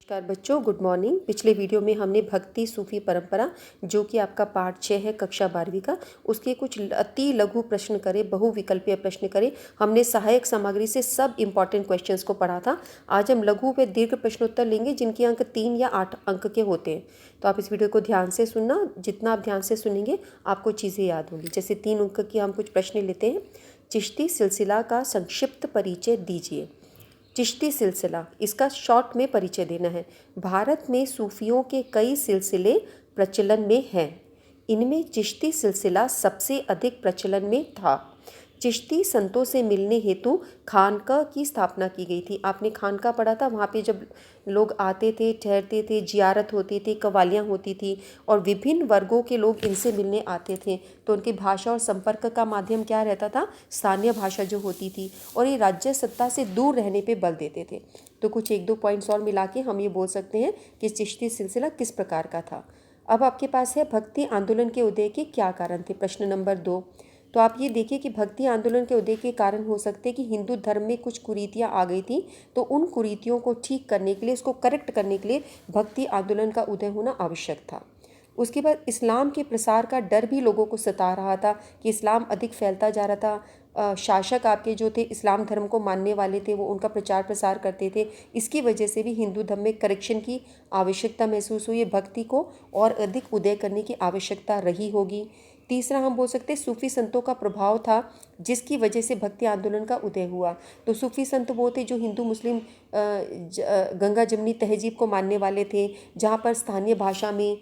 नमस्कार बच्चों, good morning. पिछले वीडियो में हमने भक्ति सूफी परंपरा जो कि आपका पार्ट 6 है कक्षा 12वीं का, उसके कुछ अति लघु प्रश्न करे, बहुविकल्पीय प्रश्न करे। हमने सहायक सामग्री से सब इम्पॉर्टेंट क्वेश्चंस को पढ़ा था। आज हम लघु व दीर्घ प्रश्नोत्तर लेंगे जिनके अंक 3 या 8 अंक के होते हैं। तो आप इस वीडियो को ध्यान से सुनना, जितना आप ध्यान से सुनेंगे आपको चीज़ें याद होंगी। जैसे 3 अंक की हम कुछ प्रश्न लेते हैं। चिश्ती सिलसिला का संक्षिप्त परिचय दीजिए। चिश्ती सिलसिला, इसका शॉर्ट में परिचय देना है। भारत में सूफियों के कई सिलसिले प्रचलन में हैं। इनमें चिश्ती सिलसिला सबसे अधिक प्रचलन में था। चिश्ती संतों से मिलने हेतु खानका की स्थापना की गई थी। आपने खानका पढ़ा था, वहाँ पे जब लोग आते थे, ठहरते थे, जियारत होती थी, कवालियाँ होती थी और विभिन्न वर्गों के लोग इनसे मिलने आते थे। तो उनकी भाषा और संपर्क का माध्यम क्या रहता था? स्थानीय भाषा जो होती थी, और ये राज्य सत्ता से दूर रहने पे बल देते थे। तो कुछ 1-2 पॉइंट्स और मिला के हम ये बोल सकते हैं कि चिश्ती सिलसिला किस प्रकार का था। अब आपके पास है भक्ति आंदोलन के उदय के क्या कारण थे, प्रश्न नंबर 2। तो आप ये देखिए कि भक्ति आंदोलन के उदय के कारण हो सकते हैं कि हिंदू धर्म में कुछ कुरीतियाँ आ गई थी, तो उन कुरीतियों को ठीक करने के लिए, उसको करेक्ट करने के लिए भक्ति आंदोलन का उदय होना आवश्यक था। उसके बाद इस्लाम के प्रसार का डर भी लोगों को सता रहा था कि इस्लाम अधिक फैलता जा रहा था। शासक आपके जो थे इस्लाम धर्म को मानने वाले थे, वो उनका प्रचार प्रसार करते थे। इसकी वजह से भी हिंदू धर्म में करेक्शन की आवश्यकता महसूस हुई। भक्ति को और अधिक उदय करने की आवश्यकता रही होगी। तीसरा हम बोल सकते हैं सूफी संतों का प्रभाव था जिसकी वजह से भक्ति आंदोलन का उदय हुआ। तो सूफी संत वो थे जो हिंदू मुस्लिम गंगा जमनी तहजीब को मानने वाले थे, जहाँ पर स्थानीय भाषा में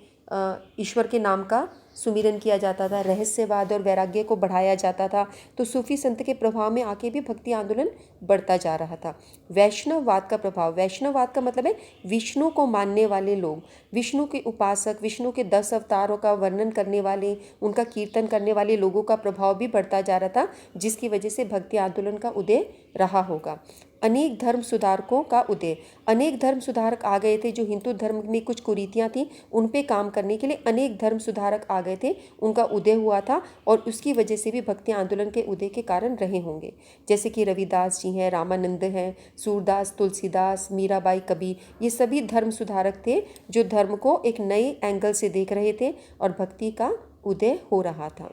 ईश्वर के नाम का सुमिरन किया जाता था, रहस्यवाद और वैराग्य को बढ़ाया जाता था। तो सूफी संत के प्रभाव में आके भी भक्ति आंदोलन बढ़ता जा रहा था। वैष्णववाद का प्रभाव, वैष्णववाद का मतलब है विष्णु को मानने वाले लोग, विष्णु के उपासक, विष्णु के 10 अवतारों का वर्णन करने वाले, उनका कीर्तन करने वाले लोगों का प्रभाव भी बढ़ता जा रहा था, जिसकी वजह से भक्ति आंदोलन का उदय रहा होगा। अनेक धर्म सुधारकों का उदय, अनेक धर्म सुधारक आ गए थे। जो हिंदू धर्म में कुछ कुरीतियाँ थीं उन पे काम करने के लिए अनेक धर्म सुधारक आ गए थे, उनका उदय हुआ था और उसकी वजह से भी भक्ति आंदोलन के उदय के कारण रहे होंगे। जैसे कि रविदास जी हैं, रामानंद हैं, सूरदास, तुलसीदास, मीराबाई, कबीर, ये सभी धर्म सुधारक थे जो धर्म को एक नए एंगल से देख रहे थे और भक्ति का उदय हो रहा था।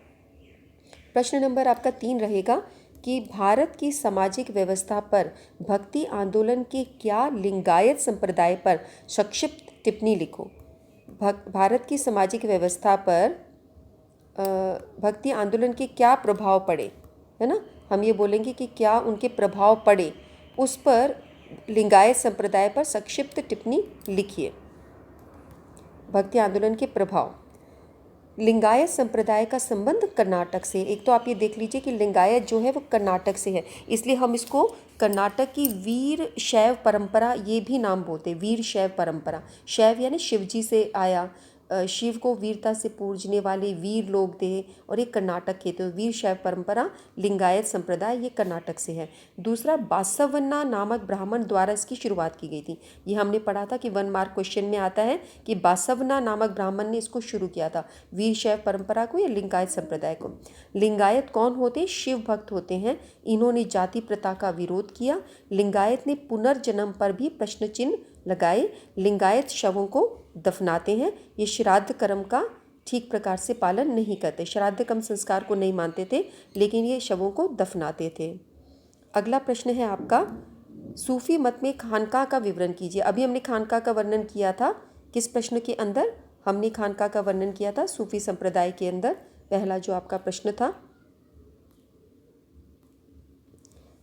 प्रश्न नंबर आपका 3 रहेगा कि भारत की सामाजिक व्यवस्था पर भक्ति आंदोलन के क्या लिंगायत संप्रदाय पर संक्षिप्त टिप्पणी लिखो। भारत की सामाजिक व्यवस्था पर भक्ति आंदोलन के क्या प्रभाव पड़े, है ना। हम ये बोलेंगे कि क्या उनके प्रभाव पड़े, उस पर लिंगायत संप्रदाय पर संक्षिप्त टिप्पणी लिखिए। भक्ति आंदोलन के प्रभाव। लिंगायत संप्रदाय का संबंध कर्नाटक से। एक तो आप ये देख लीजिए कि लिंगायत जो है वो कर्नाटक से है, इसलिए हम इसको कर्नाटक की वीर शैव परंपरा ये भी नाम बोलते हैं, वीर शैव परंपरा। शैव यानी शिव जी से आया, शिव को वीरता से पूजने वाले वीर लोग थे और ये कर्नाटक के थे। वीर शैव परंपरा, लिंगायत संप्रदाय, ये कर्नाटक से है। दूसरा, बासवन्ना नामक ब्राह्मण द्वारा इसकी शुरुआत की गई थी। ये हमने पढ़ा था कि 1 मार्क क्वेश्चन में आता है कि बासवन्ना नामक ब्राह्मण ने इसको शुरू किया था, वीर शैव परंपरा को या लिंगायत संप्रदाय को। लिंगायत कौन होते? शिव भक्त होते हैं। इन्होंने जाति प्रथा का विरोध किया। लिंगायत ने पुनर्जन्म पर भी प्रश्न चिन्ह लगाए। लिंगायत शवों को दफनाते हैं। ये श्राद्ध कर्म का ठीक प्रकार से पालन नहीं करते, श्राद्ध कर्म संस्कार को नहीं मानते थे, लेकिन ये शवों को दफनाते थे। अगला प्रश्न है आपका, सूफी मत में खानका का विवरण कीजिए। अभी हमने खानका का वर्णन किया था, किस प्रश्न के अंदर हमने खानका का वर्णन किया था? सूफी संप्रदाय के अंदर। पहला जो आपका प्रश्न था,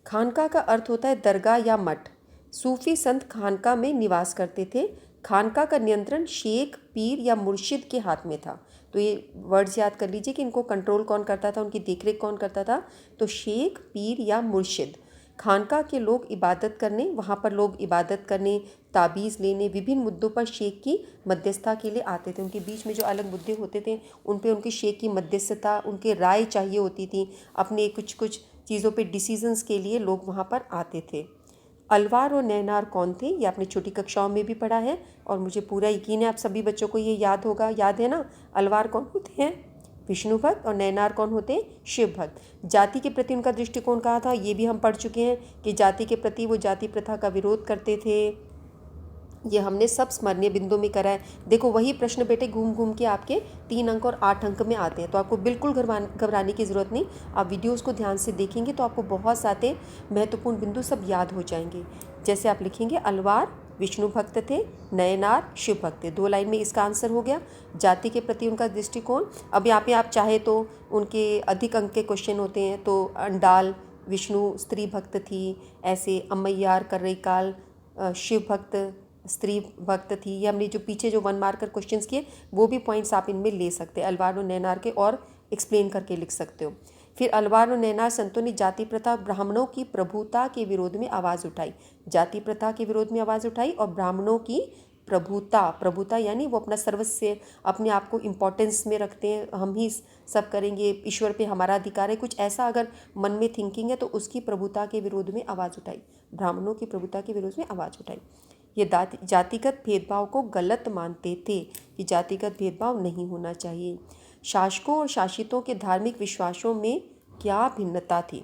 खानका का अर्थ होता है दरगाह या मठ। सूफी संत खानका में निवास करते थे। खानका का नियंत्रण शेख, पीर या मुर्शिद के हाथ में था। तो ये वर्ड्स याद कर लीजिए कि इनको कंट्रोल कौन करता था, उनकी देखरेख कौन करता था? तो शेख, पीर या मुर्शिद। खानका के लोग इबादत करने, वहाँ पर लोग इबादत करने, ताबीज़ लेने, विभिन्न मुद्दों पर शेख की मध्यस्थता के लिए आते थे। उनके बीच में जो अलग मुद्दे होते थे उन पे उनकी शेख की मध्यस्थता, उनके राय चाहिए होती थी। अपने कुछ चीज़ों पे डिसीजंस के लिए लोग वहाँ पर आते थे। अलवार और नैनार कौन थे? ये आपने छोटी कक्षाओं में भी पढ़ा है और मुझे पूरा यकीन है आप सभी बच्चों को ये याद होगा, याद है ना। अलवार कौन होते हैं? विष्णु भक्त। और नैनार कौन होते हैं? शिव भक्त। जाति के प्रति उनका दृष्टिकोण कहा था, ये भी हम पढ़ चुके हैं कि जाति के प्रति वो जाति प्रथा का विरोध करते थे। ये हमने सब स्मरणीय बिंदु में करा है। देखो वही प्रश्न बेटे घूम घूम के आपके 3 अंक और 8 अंक में आते हैं, तो आपको बिल्कुल घबराने की ज़रूरत नहीं। आप वीडियोस को ध्यान से देखेंगे तो आपको बहुत सारे महत्वपूर्ण बिंदु सब याद हो जाएंगे। जैसे आप लिखेंगे अलवार विष्णु भक्त थे, नयनार शिव भक्त थे। 2 लाइन में इसका आंसर हो गया। जाति के प्रति उनका दृष्टिकोण, अब यहाँ पे आप चाहे तो उनके अधिक अंक के क्वेश्चन होते हैं, तो अंडाल विष्णु स्त्री भक्त थी, ऐसे अम्मैयार कर्रैकाल शिव भक्त स्त्री भक्त थी। ये हमने जो पीछे जो 1 मार्कर क्वेश्चंस किए वो भी पॉइंट्स आप इनमें ले सकते हैं, अलवार और नैनार के, और एक्सप्लेन करके लिख सकते हो। फिर अलवार और नैनार संतों ने जाति प्रथा ब्राह्मणों की प्रभुता के विरोध में आवाज़ उठाई। जाति प्रथा के विरोध में आवाज़ उठाई और ब्राह्मणों की प्रभुता यानी वो अपना सर्वस्व, अपने आप को इम्पोर्टेंस में रखते हैं, हम ही सब करेंगे, ईश्वर पे हमारा अधिकार है, कुछ ऐसा अगर मन में थिंकिंग है तो उसकी प्रभुता के विरोध में आवाज़ उठाई। ब्राह्मणों की प्रभुता के विरोध में आवाज़ उठाई। ये जातिगत भेदभाव को गलत मानते थे कि जातिगत भेदभाव नहीं होना चाहिए। शासकों और शासितों के धार्मिक विश्वासों में क्या भिन्नता थी?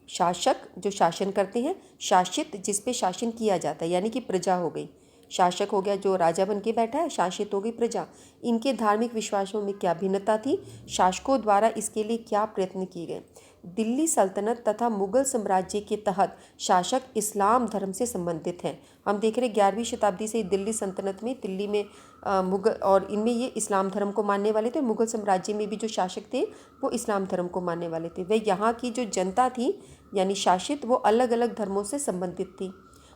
शासक जो शासन करते हैं, शासित जिस पे शासन किया जाता है यानी कि प्रजा हो गई। शासक हो गया जो राजा बन के बैठा है, शासित हो गई प्रजा। इनके धार्मिक विश्वासों में क्या भिन्नता थी? शासकों द्वारा इसके लिए क्या प्रयत्न किए गए? दिल्ली सल्तनत तथा मुगल साम्राज्य के तहत शासक इस्लाम धर्म से संबंधित हैं। हम देख रहे 11वीं शताब्दी से दिल्ली सल्तनत में, दिल्ली में मुगल और इनमें ये इस्लाम धर्म को मानने वाले थे। मुगल साम्राज्य में भी जो शासक थे वो इस्लाम धर्म को मानने वाले थे। वह यहाँ की जो जनता थी यानी शासित, वो अलग अलग धर्मों से संबंधित थी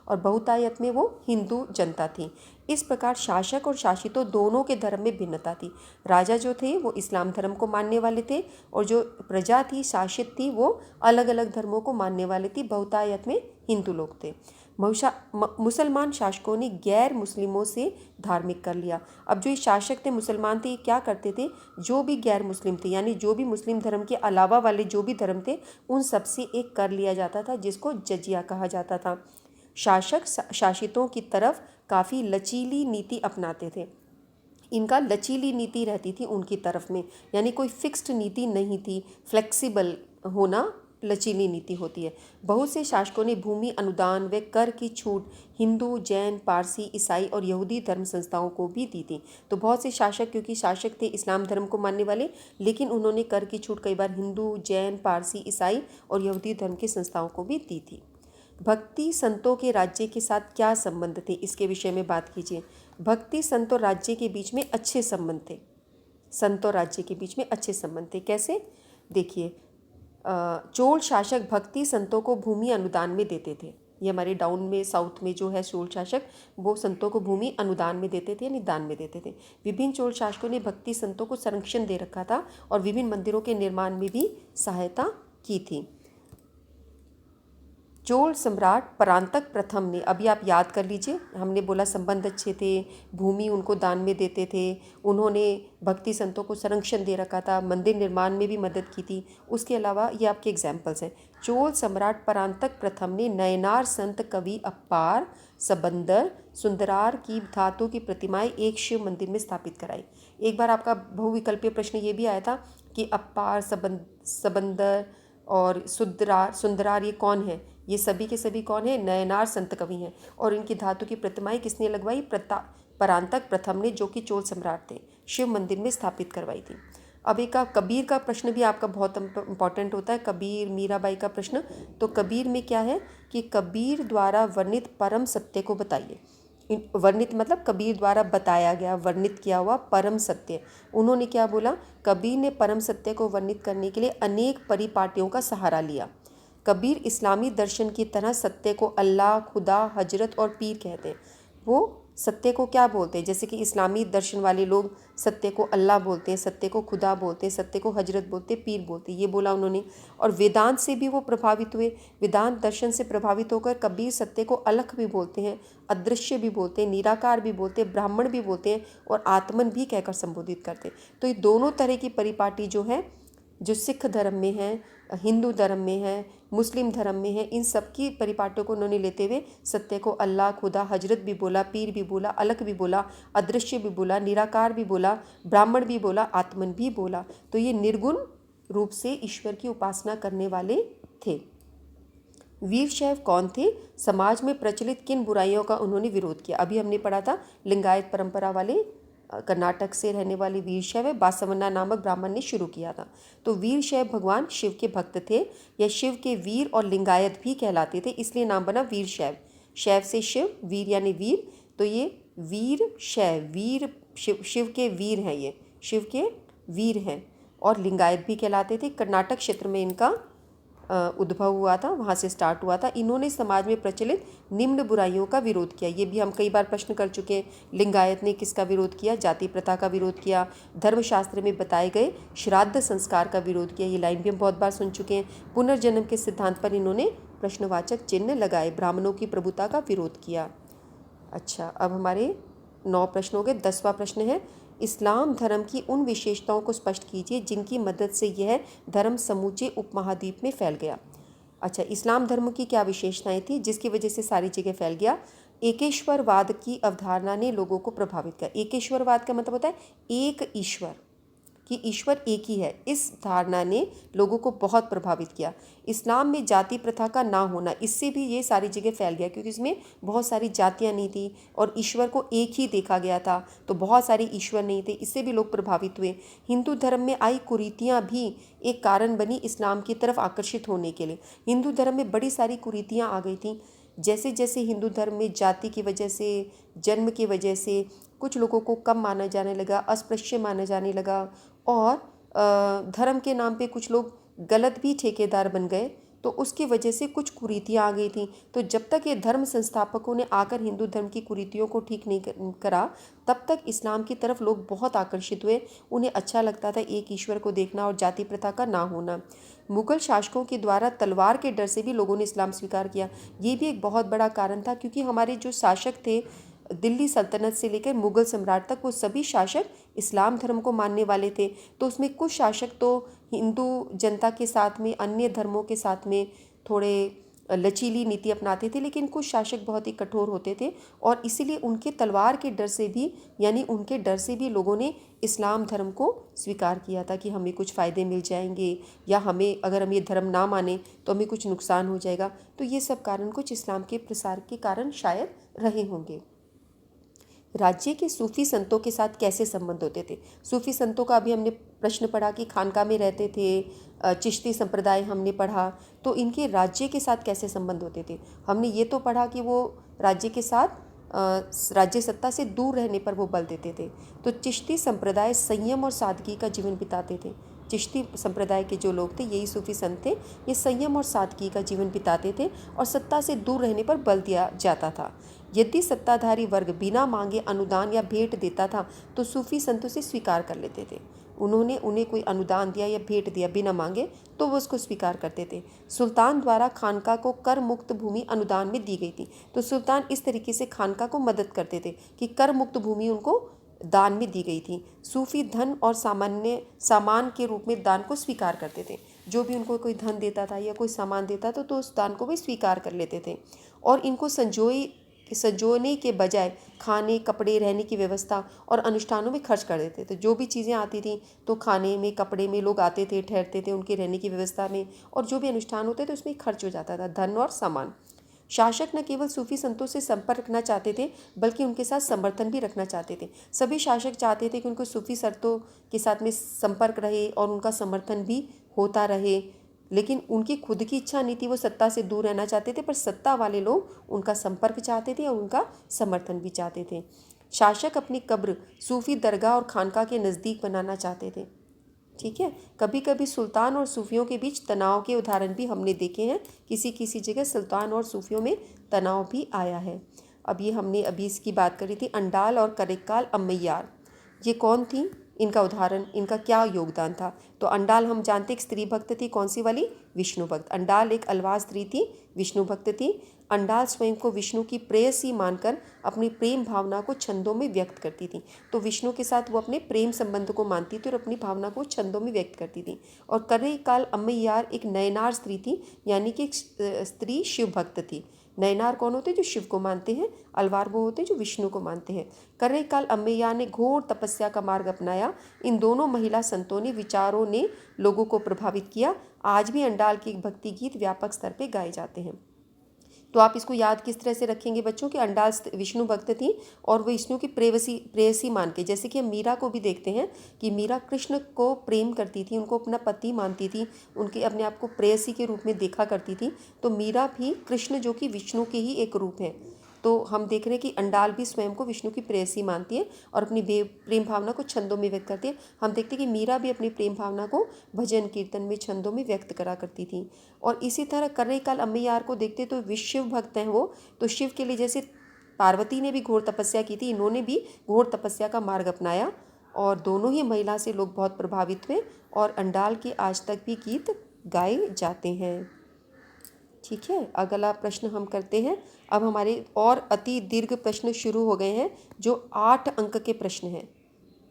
और बहुतायत में वो हिंदू जनता थी। इस प्रकार शासक और शासितों दोनों के धर्म में भिन्नता थी। राजा जो थे वो इस्लाम धर्म को मानने वाले थे और जो प्रजा थी, शासित थी, वो अलग अलग धर्मों को मानने वाले थी। बहुतायत में हिंदू लोग थे। मुसलमान शासकों ने गैर मुस्लिमों से धार्मिक कर लिया। अब जो ये शासक थे मुसलमान थे, ये क्या करते थे? जो भी गैर मुस्लिम थे यानी जो भी मुस्लिम धर्म के अलावा वाले जो भी धर्म थे, उन सबसे एक कर लिया जाता था जिसको जजिया कहा जाता था। शासक शासितों की तरफ काफ़ी लचीली नीति अपनाते थे। इनका लचीली नीति रहती थी उनकी तरफ में, यानी कोई फिक्स्ड नीति नहीं थी। फ्लेक्सिबल होना लचीली नीति होती है। बहुत से शासकों ने भूमि अनुदान व कर की छूट हिंदू, जैन, पारसी, ईसाई और यहूदी धर्म संस्थाओं को भी दी थी। तो बहुत से शासक, क्योंकि शासक थे इस्लाम धर्म को मानने वाले, लेकिन उन्होंने कर की छूट कई बार हिंदू, जैन, पारसी, ईसाई और यहूदी धर्म की संस्थाओं को भी दी थी। भक्ति संतों के राज्य के साथ क्या संबंध थे, इसके विषय में बात कीजिए। भक्ति संत और राज्य के बीच में अच्छे संबंध थे। संत और राज्य के बीच में अच्छे संबंध थे। कैसे? देखिए, चोल शासक भक्ति संतों को भूमि अनुदान में देते थे। ये हमारे डाउन में साउथ में जो है चोल शासक, वो संतों को भूमि अनुदान में देते थे यानी दान में देते थे। विभिन्न चोल शासकों ने भक्ति संतों को संरक्षण दे रखा था और विभिन्न मंदिरों के निर्माण में भी सहायता की थी। चोल सम्राट परांतक प्रथम ने, अभी आप याद कर लीजिए, हमने बोला संबंध अच्छे थे, भूमि उनको दान में देते थे, उन्होंने भक्ति संतों को संरक्षण दे रखा था, मंदिर निर्माण में भी मदद की थी। उसके अलावा ये आपके एग्जाम्पल्स हैं। चोल सम्राट परांतक प्रथम ने नयनार संत कवि अप्पार सबंदर सुंदरार की धातु की प्रतिमाएं एक शिव मंदिर में स्थापित कराई। एक बार आपका बहुविकल्पीय प्रश्न ये भी आया था कि अप्पार सबंदर और सुंदरार ये कौन है? ये सभी के सभी कौन है? नयनार संत कवि हैं। और इनकी धातु की प्रतिमाएं किसने लगवाई? परांतक प्रथम ने, जो कि चोल सम्राट थे, शिव मंदिर में स्थापित करवाई थी। अब एक कबीर का प्रश्न भी आपका बहुत इंपॉर्टेंट होता है, कबीर मीराबाई का प्रश्न। तो कबीर में क्या है कि कबीर द्वारा वर्णित परम सत्य को बताइए। वर्णित मतलब कबीर द्वारा बताया गया, वर्णित किया हुआ परम सत्य। उन्होंने क्या बोला? कबीर ने परम सत्य को वर्णित करने के लिए अनेक परिपाटियों का सहारा लिया। कबीर इस्लामी दर्शन की तरह सत्य को अल्लाह, खुदा, हजरत और पीर कहते हैं। वो सत्य को क्या बोलते हैं? जैसे कि इस्लामी दर्शन वाले लोग सत्य को अल्लाह बोलते हैं, सत्य को खुदा बोलते हैं, सत्य को हजरत बोलते हैं, पीर बोलते हैं, ये बोला उन्होंने। और वेदांत से भी वो प्रभावित हुए। वेदांत दर्शन से प्रभावित होकर कबीर सत्य को अलख भी बोलते हैं, अदृश्य भी बोलते हैं, निराकार भी बोलते हैं, ब्राह्मण भी बोलते हैं और आत्मन भी कहकर संबोधित करते हैं। तो ये दोनों तरह की परिपाटी जो है, जो सिख धर्म में है, हिंदू धर्म में है, मुस्लिम धर्म में है, इन सब की परिपाटियों को उन्होंने लेते हुए सत्य को अल्लाह, खुदा, हजरत भी बोला, पीर भी बोला, अलख भी बोला, अदृश्य भी बोला, निराकार भी बोला, ब्राह्मण भी बोला, आत्मन भी बोला। तो ये निर्गुण रूप से ईश्वर की उपासना करने वाले थे। वीरशैव कौन थे? समाज में प्रचलित किन बुराइयों का उन्होंने विरोध किया? अभी हमने पढ़ा था लिंगायत परंपरा वाले कर्नाटक से रहने वाले वीरशैव है, बासवन्ना नामक ब्राह्मण ने शुरू किया था। तो वीरशैव भगवान शिव के भक्त थे, या शिव के वीर और लिंगायत भी कहलाते थे, इसलिए नाम बना वीरशैव। शैव से शिव, वीर यानी वीर, तो ये वीर शैव, वीर शिव के वीर हैं, ये शिव के वीर हैं। और लिंगायत भी कहलाते थे। कर्नाटक क्षेत्र में इनका उद्भव हुआ था, वहाँ से स्टार्ट हुआ था। इन्होंने समाज में प्रचलित निम्न बुराइयों का विरोध किया। ये भी हम कई बार प्रश्न कर चुके हैं। लिंगायत ने किसका विरोध किया? जाति प्रथा का विरोध किया। धर्मशास्त्र में बताए गए श्राद्ध संस्कार का विरोध किया। ये लाइन भी हम बहुत बार सुन चुके हैं। पुनर्जन्म के सिद्धांत पर इन्होंने प्रश्नवाचक चिन्ह लगाए। ब्राह्मणों की प्रभुता का विरोध किया। अच्छा, अब हमारे 9 प्रश्न हो गए। 10वां प्रश्न है, इस्लाम धर्म की उन विशेषताओं को स्पष्ट कीजिए जिनकी मदद से यह धर्म समूचे उपमहाद्वीप में फैल गया। अच्छा, इस्लाम धर्म की क्या विशेषताएं थी जिसकी वजह से सारी जगह फैल गया? एकेश्वरवाद की अवधारणा ने लोगों को प्रभावित किया। एकेश्वरवाद का मतलब होता है एक ईश्वर, कि ईश्वर एक ही है। इस धारणा ने लोगों को बहुत प्रभावित किया। इस्लाम में जाति प्रथा का ना होना, इससे भी ये सारी जगह फैल गया, क्योंकि इसमें बहुत सारी जातियां नहीं थी और ईश्वर को एक ही देखा गया था, तो बहुत सारे ईश्वर नहीं थे, इससे भी लोग प्रभावित हुए। हिंदू धर्म में आई कुरीतियाँ भी एक कारण बनी इस्लाम की तरफ आकर्षित होने के लिए। हिंदू धर्म में बड़ी सारी कुरीतियाँ आ गई थी। जैसे जैसे हिंदू धर्म में जाति की वजह से, जन्म की वजह से कुछ लोगों को कम माना जाने लगा, अस्पृश्य माना जाने लगा, और धर्म के नाम पे कुछ लोग गलत भी ठेकेदार बन गए, तो उसकी वजह से कुछ कुरीतियाँ आ गई थी। तो जब तक ये धर्म संस्थापकों ने आकर हिंदू धर्म की कुरीतियों को ठीक नहीं करा, तब तक इस्लाम की तरफ लोग बहुत आकर्षित हुए। उन्हें अच्छा लगता था एक ईश्वर को देखना और जाति प्रथा का ना होना। मुगल शासकों के द्वारा तलवार के डर से भी लोगों ने इस्लाम स्वीकार किया। ये भी एक बहुत बड़ा कारण था, क्योंकि हमारे जो शासक थे दिल्ली सल्तनत से लेकर मुगल सम्राट तक, वो सभी शासक इस्लाम धर्म को मानने वाले थे। तो उसमें कुछ शासक तो हिंदू जनता के साथ में, अन्य धर्मों के साथ में थोड़े लचीली नीति अपनाते थे, लेकिन कुछ शासक बहुत ही कठोर होते थे, और इसीलिए उनके तलवार के डर से भी, यानी उनके डर से भी लोगों ने इस्लाम धर्म को स्वीकार किया था कि हमें कुछ फ़ायदे मिल जाएंगे, या हमें, अगर हम ये धर्म ना माने तो हमें कुछ नुकसान हो जाएगा। तो ये सब कारण कुछ इस्लाम के प्रसार के कारण शायद रहे होंगे। राज्य के सूफी संतों के साथ कैसे संबंध होते थे? सूफी संतों का अभी हमने प्रश्न पढ़ा कि खानका में रहते थे, चिश्ती संप्रदाय हमने पढ़ा, तो इनके राज्य के साथ कैसे संबंध होते थे? हमने ये तो पढ़ा कि वो राज्य के साथ, राज्य सत्ता से दूर रहने पर वो बल देते थे। तो चिश्ती संप्रदाय संयम और सादगी का जीवन बिताते थे। चिश्ती संप्रदाय के जो लोग थे, यही सूफी संत थे, ये संयम और सादगी का जीवन बिताते थे और सत्ता से दूर रहने पर बल दिया जाता था। यदि सत्ताधारी वर्ग बिना मांगे अनुदान या भेंट देता था तो सूफी संत उसे स्वीकार कर लेते थे। उन्हें कोई अनुदान दिया या भेंट दिया बिना मांगे तो वो उसको स्वीकार करते थे। सुल्तान द्वारा खानका को कर मुक्त भूमि अनुदान में दी गई थी। तो सुल्तान इस तरीके से खानका को मदद करते थे कि कर मुक्त भूमि उनको दान में दी गई थी। सूफी धन और सामान के रूप में दान को स्वीकार करते थे। जो भी उनको कोई धन देता था या कोई सामान देता था तो उस दान को वे स्वीकार कर लेते थे, और इनको संजोने के बजाय खाने, कपड़े, रहने की व्यवस्था और अनुष्ठानों में खर्च कर देते थे। जो भी चीज़ें आती थी तो खाने में, कपड़े में लोग आते थे, ठहरते थे, उनके रहने की व्यवस्था में, और जो भी अनुष्ठान होते थे उसमें खर्च हो जाता था, धन और सामान। शासक न केवल सूफी संतों से संपर्क रखना चाहते थे बल्कि उनके साथ समर्थन भी रखना चाहते थे। सभी शासक चाहते थे कि उनको सूफी संतों के साथ में संपर्क रहे और उनका समर्थन भी होता रहे, लेकिन उनकी खुद की इच्छा नहीं थी, वो सत्ता से दूर रहना चाहते थे, पर सत्ता वाले लोग उनका संपर्क चाहते थे और उनका समर्थन भी चाहते थे। शासक अपनी कब्र सूफी दरगाह और खानका के नज़दीक बनाना चाहते थे। ठीक है, कभी कभी सुल्तान और सूफियों के बीच तनाव के उदाहरण भी हमने देखे हैं। किसी किसी जगह सुल्तान और सूफियों में तनाव भी आया है। अब ये हमने अभी इसकी बात करी थी, अंडाल और करेकाल अम्मैयार, ये कौन थी? इनका उदाहरण, इनका क्या योगदान था? तो अंडाल हम जानते एक स्त्री भक्त थी, कौन सी वाली? विष्णु भक्त। अंडाल एक अलवार स्त्री थी, विष्णु भक्त थी। अंडाल स्वयं को विष्णु की प्रेयसी मानकर अपनी प्रेम भावना को छंदों में व्यक्त करती थी। तो विष्णु के साथ वो अपने प्रेम संबंध को मानती थी और अपनी भावना को छंदों में व्यक्त करती थी। और करेकाल अम्मैयार एक नयनार स्त्री थी, यानी कि एक स्त्री शिव भक्त थी। नयनार कौन होते हैं? जो शिव को मानते हैं। अलवार वो होते हैं जो विष्णु को मानते हैं। करेकाल अम्मैयार ने घोर तपस्या का मार्ग अपनाया। इन दोनों महिला संतों ने विचारों ने लोगों को प्रभावित किया। आज भी अंडाल के भक्ति गीत व्यापक स्तर पर गाए जाते हैं। तो आप इसको याद किस तरह से रखेंगे बच्चों कि अंडाल विष्णु भक्त थी और वो विष्णु की प्रेयसी मान के, जैसे कि हम मीरा को भी देखते हैं कि मीरा कृष्ण को प्रेम करती थी, उनको अपना पति मानती थी, उनके अपने आप को प्रेयसी के रूप में देखा करती थी। तो मीरा भी कृष्ण जो कि विष्णु के ही एक रूप हैं। तो हम देख रहे हैं कि अंडाल भी स्वयं को विष्णु की प्रेयसी मानती है और अपनी प्रेम भावना को छंदों में व्यक्त करती है। हम देखते हैं कि मीरा भी अपनी प्रेम भावना को भजन कीर्तन में छंदों में व्यक्त करा करती थी। और इसी तरह कर्रे काल अम्मैयार को देखते तो शिव भक्त हैं वो, तो शिव के लिए जैसे पार्वती ने भी घोर तपस्या की थी, इन्होंने भी घोर तपस्या का मार्ग अपनाया और दोनों ही महिला से लोग बहुत प्रभावित हुए और अंडाल के आज तक भी गीत गाए जाते हैं। ठीक है, अगला प्रश्न हम करते हैं। अब हमारे और अति दीर्घ प्रश्न शुरू हो गए हैं जो 8 अंक के प्रश्न हैं।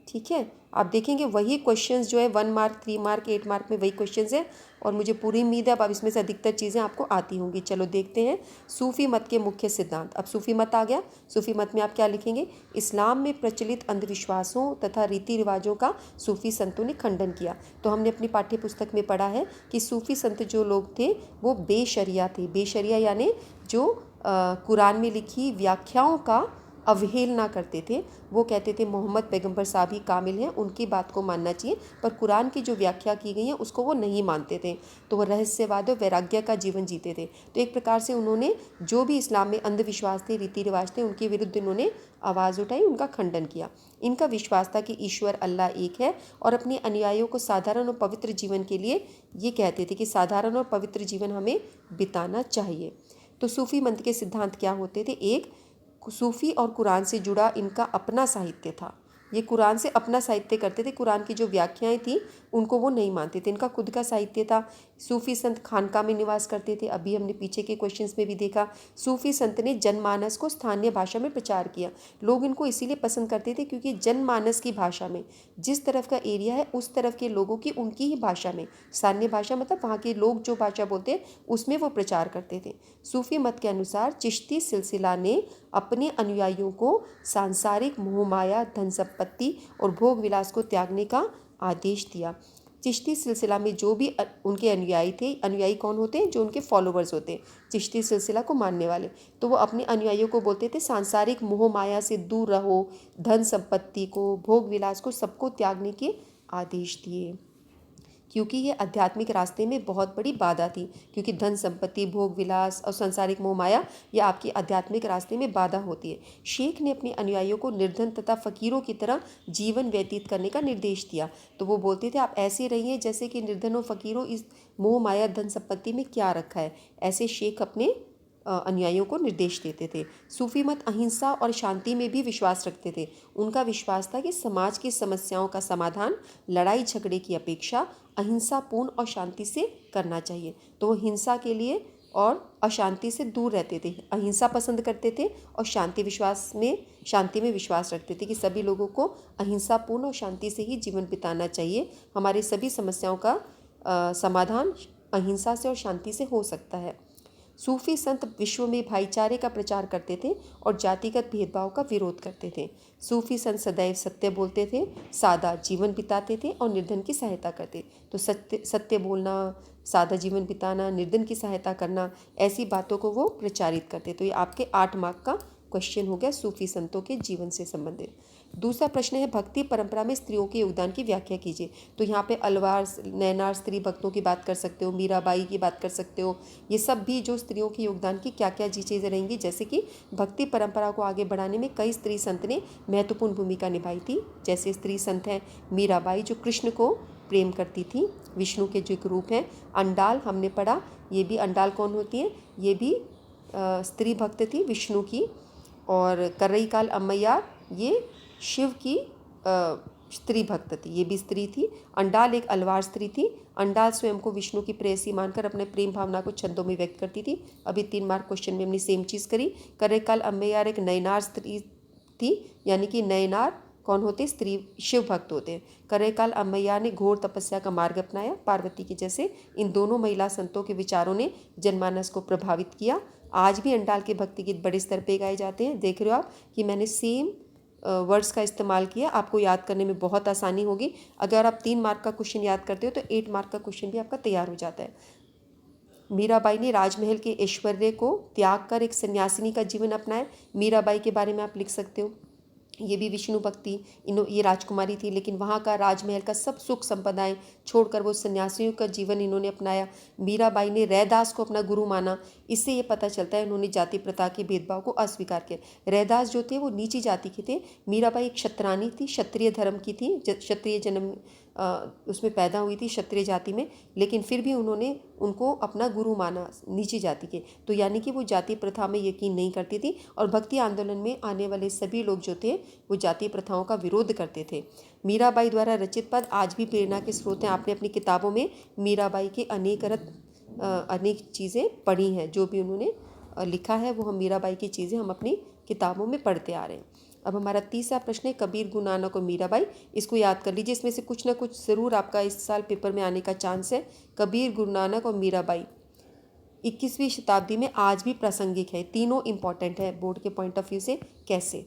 ठीक है, आप देखेंगे वही क्वेश्चंस जो है 1 मार्क 3 मार्क 8 मार्क में वही क्वेश्चंस हैं और मुझे पूरी उम्मीद है अब इसमें से अधिकतर चीज़ें आपको आती होंगी। चलो देखते हैं सूफी मत के मुख्य सिद्धांत। अब सूफी मत आ गया। सूफी मत में आप क्या लिखेंगे? इस्लाम में प्रचलित अंधविश्वासों तथा रीति रिवाजों का सूफी संतों ने खंडन किया। तो हमने अपनी पाठ्य पुस्तक में पढ़ा है कि सूफी संत जो लोग थे वो बेशरिया थे। बेशरिया यानी जो कुरान में लिखी व्याख्याओं का अवहेलना करते थे। वो कहते थे मोहम्मद पैगंबर साहब ही कामिल हैं, उनकी बात को मानना चाहिए, पर कुरान की जो व्याख्या की गई है उसको वो नहीं मानते थे। तो वो रहस्यवाद और वैराग्य का जीवन जीते थे। तो एक प्रकार से उन्होंने जो भी इस्लाम में अंधविश्वास थे, रीति रिवाज थे, उनके विरुद्ध इन्होंने आवाज़ उठाई, उनका खंडन किया। इनका विश्वास था कि ईश्वर अल्लाह एक है और अपने अनुयायियों को साधारण और पवित्र जीवन के लिए ये कहते थे कि साधारण और पवित्र जीवन हमें बिताना चाहिए। तो सूफी मंत्र के सिद्धांत क्या होते थे? एक, सूफ़ी और कुरान से जुड़ा इनका अपना साहित्य था। ये कुरान से अपना साहित्य करते थे, कुरान की जो व्याख्याएं थी उनको वो नहीं मानते थे, इनका खुद का साहित्य था। सूफ़ी संत खानका में निवास करते थे, अभी हमने पीछे के क्वेश्चंस में भी देखा। सूफ़ी संत ने जनमानस को स्थानीय भाषा में प्रचार किया। लोग इनको इसीलिए पसंद करते थे क्योंकि जनमानस की भाषा में, जिस तरफ का एरिया है उस तरफ के लोगों की उनकी ही भाषा में, स्थानीय भाषा मतलब वहाँ के लोग जो भाषा बोलते हैं उसमें वो प्रचार करते थे। सूफ़ी मत के अनुसार चिश्ती सिलसिला ने अपने अनुयायियों को सांसारिक मोहमाया, धन संपत्ति और भोग विलास को त्यागने का आदेश दिया। चिश्ती सिलसिला में जो भी उनके अनुयायी थे, अनुयायी कौन होते हैं? जो उनके फॉलोवर्स होते हैं, चिश्ती सिलसिला को मानने वाले। तो वो अपने अनुयायियों को बोलते थे सांसारिक मोह माया से दूर रहो, धन संपत्ति को, भोग विलास को, सबको त्यागने के आदेश दिए, क्योंकि ये आध्यात्मिक रास्ते में बहुत बड़ी बाधा थी। क्योंकि धन संपत्ति, भोग विलास और सांसारिक मोह माया ये आपकी आध्यात्मिक रास्ते में बाधा होती है। शेख ने अपने अनुयायियों को निर्धन तथा फकीरों की तरह जीवन व्यतीत करने का निर्देश दिया। तो वो बोलते थे आप ऐसे रहिए जैसे कि निर्धनों फकीरों, इस मोह माया धन संपत्ति में क्या रखा है, ऐसे शेख अपने अनुयायियों को निर्देश देते थे। सूफी मत अहिंसा और शांति में भी विश्वास रखते थे। उनका विश्वास था कि समाज की समस्याओं का समाधान लड़ाई झगड़े की अपेक्षा अहिंसापूर्ण और शांति से करना चाहिए। तो वो हिंसा के लिए और अशांति से दूर रहते थे, अहिंसा पसंद करते थे और शांति में विश्वास रखते थे कि सभी लोगों को अहिंसापूर्ण और शांति से ही जीवन बिताना चाहिए। हमारी सभी समस्याओं का समाधान अहिंसा से और शांति से हो सकता है। सूफी संत विश्व में भाईचारे का प्रचार करते थे और जातिगत भेदभाव का विरोध करते थे। सूफी संत सदैव सत्य बोलते थे, सादा जीवन बिताते थे और निर्धन की सहायता करते। तो सत्य बोलना, सादा जीवन बिताना, निर्धन की सहायता करना, ऐसी बातों को वो प्रचारित करते। तो ये आपके 8 मार्क का क्वेश्चन हो गया सूफी संतों के जीवन से संबंधित। दूसरा प्रश्न है भक्ति परंपरा में स्त्रियों के योगदान की व्याख्या कीजिए। तो यहाँ पे अलवार, नैनार स्त्री भक्तों की बात कर सकते हो, मीराबाई की बात कर सकते हो। ये सब भी जो स्त्रियों के योगदान की क्या क्या चीज़ें रहेंगी, जैसे कि भक्ति परंपरा को आगे बढ़ाने में कई स्त्री संत ने महत्वपूर्ण भूमिका निभाई थी। जैसे स्त्री संत हैं मीराबाई जो कृष्ण को प्रेम करती थी, विष्णु के जो एक रूप हैं। अंडाल हमने पढ़ा, ये भी अंडाल कौन होती हैं? ये भी स्त्री भक्त थी विष्णु की। और करईकाल अम्मैयार ये शिव की स्त्री भक्त थी, ये भी स्त्री थी। अंडाल एक अलवार स्त्री थी। अंडाल स्वयं को विष्णु की प्रेयसी मानकर अपने प्रेम भावना को छंदों में व्यक्त करती थी। अभी 3 मार्क क्वेश्चन में हमने सेम चीज़ करी। करईकाल अम्मैयार एक नयनार स्त्री थी, यानी कि नयनार कौन होते? स्त्री शिव भक्त होते हैं। करईकाल अम्मैयार ने घोर तपस्या का मार्ग अपनाया, पार्वती के जैसे। इन दोनों महिला संतों के विचारों ने जनमानस को प्रभावित किया। आज भी अंडाल के भक्ति गीत बड़े स्तर पे गाए जाते हैं। देख रहे हो आप कि मैंने सेम वर्ड्स का इस्तेमाल किया, आपको याद करने में बहुत आसानी होगी। अगर आप 3 मार्क का क्वेश्चन याद करते हो तो 8 मार्क का क्वेश्चन भी आपका तैयार हो जाता है। मीराबाई ने राजमहल के ऐश्वर्य को त्याग कर एक सन्यासिनी का जीवन अपनाया। मीराबाई के बारे में आप लिख सकते हो। ये भी विष्णु भक्ति, ये राजकुमारी थी, लेकिन वहाँ का राजमहल का सब सुख संपदाएं छोड़कर वो सन्यासियों का जीवन इन्होंने अपनाया। मीराबाई ने रैदास को अपना गुरु माना। इससे ये पता चलता है इन्होंने जाति प्रथा के भेदभाव को अस्वीकार किया। रैदास जो थे वो नीची जाति के थे। मीराबाई एक क्षत्रानी थी, क्षत्रिय धर्म की थी, क्षत्रिय जन्म उसमें पैदा हुई थी, क्षत्रिय जाति में, लेकिन फिर भी उन्होंने उनको अपना गुरु माना नीची जाति के। तो यानी कि वो जाति प्रथा में यकीन नहीं करती थी और भक्ति आंदोलन में आने वाले सभी लोग जो थे वो जाति प्रथाओं का विरोध करते थे। मीराबाई द्वारा रचित पद आज भी प्रेरणा के स्रोत हैं। आपने अपनी किताबों में मीराबाई के अनेक चीज़ें पढ़ी हैं। जो भी उन्होंने लिखा है वो हम मीराबाई की चीज़ें हम अपनी किताबों में पढ़ते आ रहे हैं। अब हमारा तीसरा प्रश्न है कबीर, गुरु नानक और मीराबाई। इसको याद कर लीजिए, इसमें से कुछ ना कुछ ज़रूर आपका इस साल पेपर में आने का चांस है। कबीर, गुरु नानक और मीराबाई 21वीं शताब्दी में आज भी प्रासंगिक है। तीनों इंपॉर्टेंट है बोर्ड के पॉइंट ऑफ व्यू से। कैसे?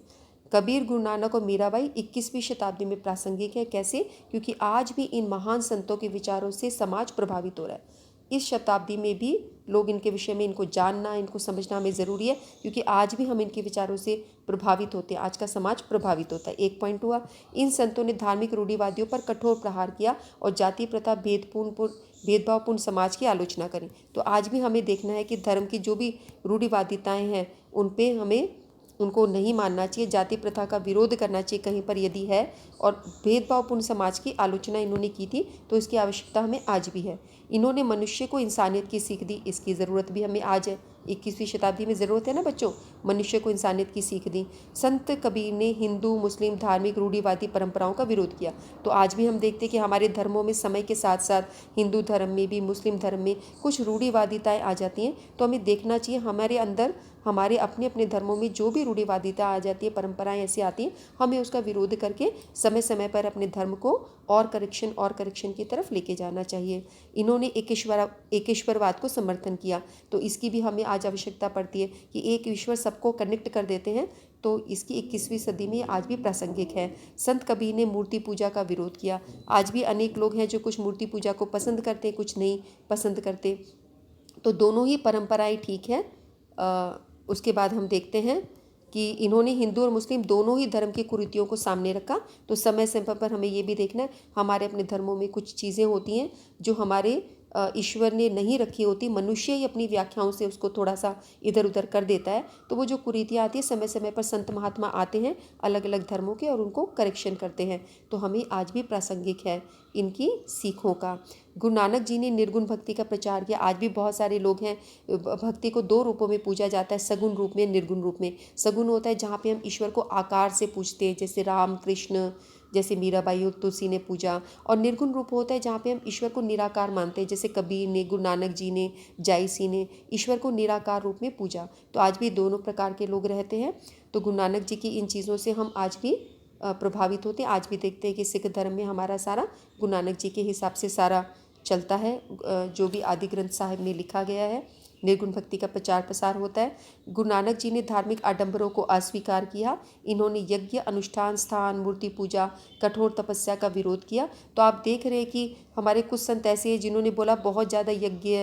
कबीर, गुरु नानक और मीराबाई 21वीं शताब्दी में प्रासंगिक है। कैसे? क्योंकि आज भी इन महान संतों के विचारों से समाज प्रभावित हो रहा है। इस शताब्दी में भी लोग इनके विषय में, इनको जानना, इनको समझना हमें ज़रूरी है, क्योंकि आज भी हम इनके विचारों से प्रभावित होते हैं। आज का समाज प्रभावित होता है। एक पॉइंट हुआ। इन संतों ने धार्मिक रूढ़िवादियों पर कठोर प्रहार किया और जाति प्रथा, भेदभावपूर्ण समाज की आलोचना करी। तो आज भी हमें देखना है कि धर्म की जो भी रूढ़िवादिताएं हैं उन पे हमें उनको नहीं मानना चाहिए, जाति प्रथा का विरोध करना चाहिए कहीं पर यदि है, और भेदभावपूर्ण समाज की आलोचना इन्होंने की थी, तो इसकी आवश्यकता हमें आज भी है। इन्होंने मनुष्य को इंसानियत की सीख दी, इसकी ज़रूरत भी हमें आज है। 21वीं शताब्दी में ज़रूरत है ना बच्चों, मनुष्य को इंसानियत की सीख दी। संत कबीर ने हिंदू मुस्लिम धार्मिक रूढ़िवादी परंपराओं का विरोध किया। तो आज भी हम देखते हैं कि हमारे धर्मों में समय के साथ साथ हिंदू धर्म में भी, मुस्लिम धर्म में कुछ रूढ़िवादिताएँ आ जाती हैं। तो हमें देखना चाहिए हमारे अंदर, हमारे अपने अपने धर्मों में जो भी रूढ़िवादिता आ जाती है, परंपराएं ऐसी आती हैं, हमें उसका विरोध करके समय समय पर अपने धर्म को और करेक्शन की तरफ लेके जाना चाहिए। इन्होंने एकेश्वरवाद को समर्थन किया। तो इसकी भी हमें आज आवश्यकता पड़ती है कि एक ईश्वर सबको कनेक्ट कर देते हैं। तो इसकी 21वीं सदी में आज भी प्रासंगिक है। संत कबीर ने मूर्ति पूजा का विरोध किया। आज भी अनेक लोग हैं जो कुछ मूर्ति पूजा को पसंद करते हैं, कुछ नहीं पसंद करते। तो दोनों ही परंपराएं ठीक है। उसके बाद हम देखते हैं कि इन्होंने हिंदू और मुस्लिम दोनों ही धर्म की कुरीतियों को सामने रखा। तो समय समय पर हमें ये भी देखना है, हमारे अपने धर्मों में कुछ चीज़ें होती हैं जो हमारे ईश्वर ने नहीं रखी होती, मनुष्य ही अपनी व्याख्याओं से उसको थोड़ा सा इधर उधर कर देता है। तो वो जो कुरीतियाँ आती है, समय समय पर संत महात्मा आते हैं अलग अलग धर्मों के और उनको करेक्शन करते हैं। तो हमें आज भी प्रासंगिक है इनकी सीखों का। गुरु नानक जी ने निर्गुण भक्ति का प्रचार किया। आज भी बहुत सारे लोग हैं, भक्ति को दो रूपों में पूजा जाता है, सगुण रूप में, निर्गुण रूप में। सगुण होता है जहाँ पे हम ईश्वर को आकार से पूजते हैं, जैसे राम कृष्ण, जैसे मीराबाई और तुलसी ने पूजा। और निर्गुण रूप होता है जहाँ पे हम ईश्वर को निराकार मानते हैं, जैसे कबीर ने, गुरु नानक जी ने, जायसी ने ईश्वर को निराकार रूप में पूजा। तो आज भी दोनों प्रकार के लोग रहते हैं। तो गुरु नानक जी की इन चीज़ों से हम आज भी प्रभावित होते हैं। आज भी देखते हैं कि सिख धर्म में हमारा सारा गुरु नानक जी के हिसाब से सारा चलता है, जो भी आदि ग्रंथ साहिब में लिखा गया है। निर्गुण भक्ति का प्रचार प्रसार होता है। गुरु नानक जी ने धार्मिक आडंबरों को अस्वीकार किया। इन्होंने यज्ञ, अनुष्ठान, स्थान, मूर्ति पूजा, कठोर तपस्या का विरोध किया। तो आप देख रहे हैं कि हमारे कुछ संत ऐसे हैं जिन्होंने बोला बहुत ज़्यादा यज्ञ,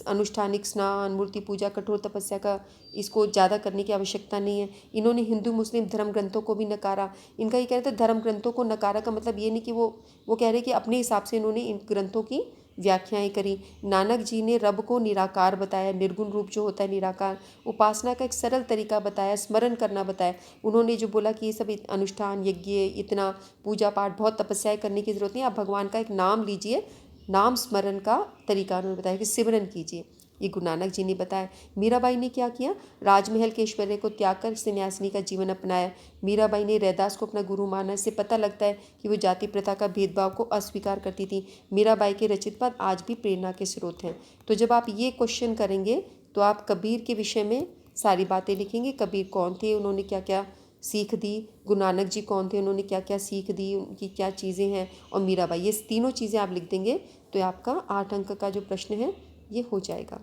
अनुष्ठानिक स्नान, मूर्ति पूजा, कठोर तपस्या का इसको ज़्यादा करने की आवश्यकता नहीं है। इन्होंने हिंदू मुस्लिम धर्म ग्रंथों को भी नकारा। इनका ये कहते हैं धर्म ग्रंथों को नकारा का मतलब ये नहीं कि वो कह रहे कि अपने हिसाब से इन्होंने इन ग्रंथों की व्याख्याएं करी। नानक जी ने रब को निराकार बताया, निर्गुण रूप जो होता है निराकार, उपासना का एक सरल तरीका बताया, स्मरण करना बताया। उन्होंने जो बोला कि ये सब अनुष्ठान, यज्ञ, इतना पूजा पाठ, बहुत तपस्याएं करने की जरूरत नहीं, आप भगवान का एक नाम लीजिए, नाम स्मरण का तरीका उन्होंने बताया कि सिमरन कीजिए। ये गुरु नानक जी ने बताया। मीराबाई ने क्या किया? राजमहल के ऐश्वर्य को त्याग कर सन्यासिनी का जीवन अपनाया। मीराबाई ने रैदास को अपना गुरु माना। इससे पता लगता है कि वो जाति प्रथा का भेदभाव को अस्वीकार करती थी। मीराबाई के रचित पद आज भी प्रेरणा के स्रोत हैं। तो जब आप ये क्वेश्चन करेंगे तो आप कबीर के विषय में सारी बातें लिखेंगे। कबीर कौन थे, उन्होंने क्या क्या सीख दी, गुरु नानक जी कौन थे, उन्होंने क्या क्या सीख दी, उनकी क्या चीज़ें हैं, और मीराबाई, ये तीनों चीज़ें आप लिख देंगे तो आपका 8 अंक का जो प्रश्न है ये हो जाएगा।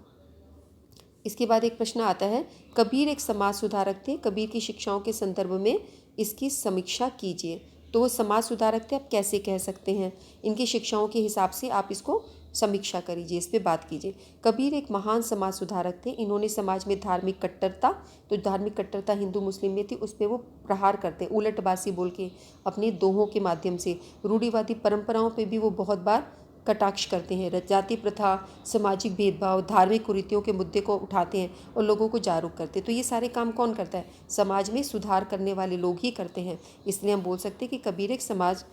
इसके बाद एक प्रश्न आता है, कबीर एक समाज सुधारक थे, कबीर की शिक्षाओं के संदर्भ में इसकी समीक्षा कीजिए। तो वो समाज सुधारक थे, आप कैसे कह सकते हैं? इनकी शिक्षाओं के हिसाब से आप इसको समीक्षा करिए, इस पे बात कीजिए। कबीर एक महान समाज सुधारक थे। इन्होंने समाज में धार्मिक कट्टरता, तो धार्मिक कट्टरता हिंदू मुस्लिम में थी, उस पर वो प्रहार करते, उलटबासी बोल के अपने दोहों के माध्यम से। रूढ़िवादी परंपराओं पे भी वो बहुत बार कटाक्ष करते हैं। जाति प्रथा, सामाजिक भेदभाव, धार्मिक कुरीतियों के मुद्दे को उठाते हैं और लोगों को जागरूक करते हैं। तो ये सारे काम कौन करता है? समाज में सुधार करने वाले लोग ही करते हैं। इसलिए हम बोल सकते हैं कि कबीर एक समाज